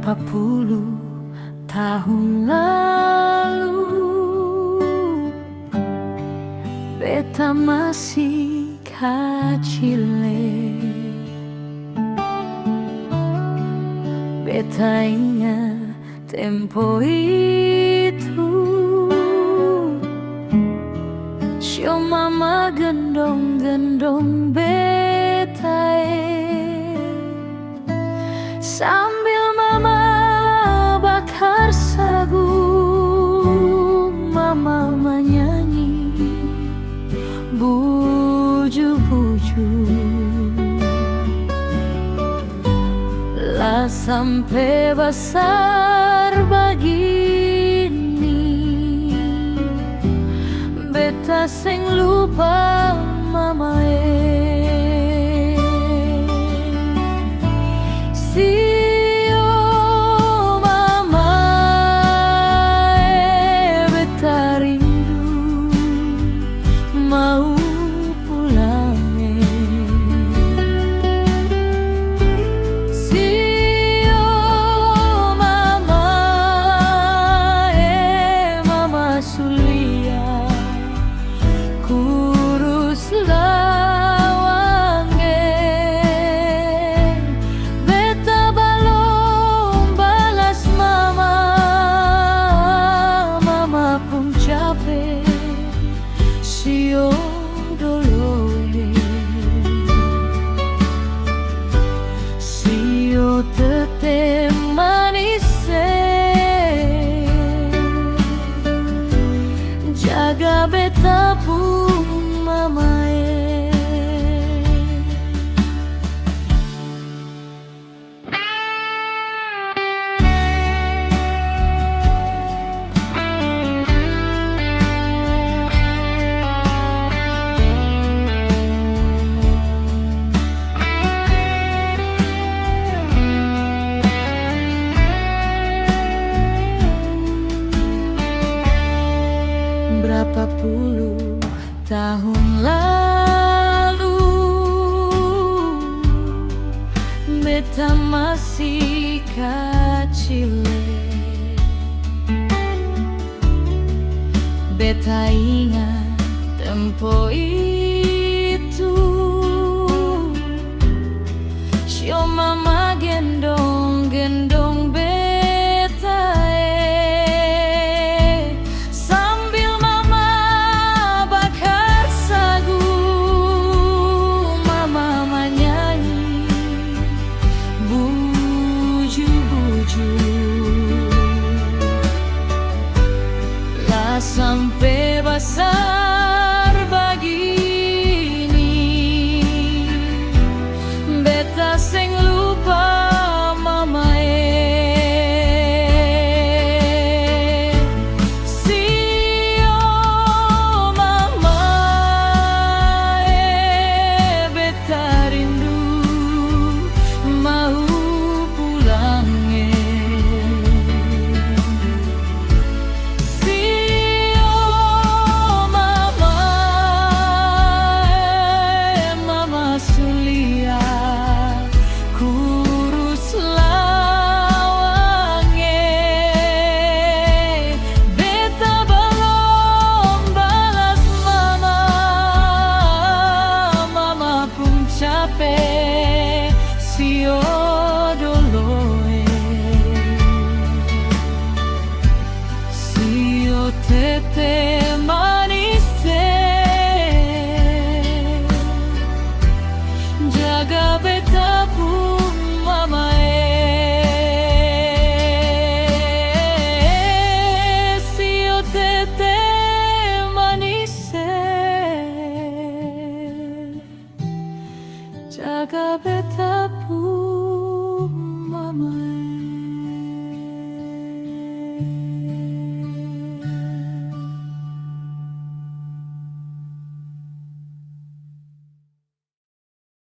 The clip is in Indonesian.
Berapa puluh tahun lalu beta masih kecil. Beta ingat tempo itu, sio mama gendong-gendong beta sambil mama bakar sagu. Mama menyanyi buju-buju lah sampai besar begini. Beta sing lupa mama sio mama beta rindu mau pulang sio mama mama Sulia kurus lawange. Beta balong balas mama, mama pun capek sio doloe. Sio tete manis jaga beta pun mama Berapa puluh tahun lalu beta masih kecil. Beta ingat tempo itu, sio mama gendong-gendong beta sambil mama bakar sagu. Mama menyanyi buju-buju lah sampai besar begini. Beta sing lupa mama sio mama beta rindu mau pulang sio mama mama Sulia kurus lawange. Beta belum balas mama, mama pun capek sio doloe. Sio tete manis jaga beta pun mama sio tete manis jaga beta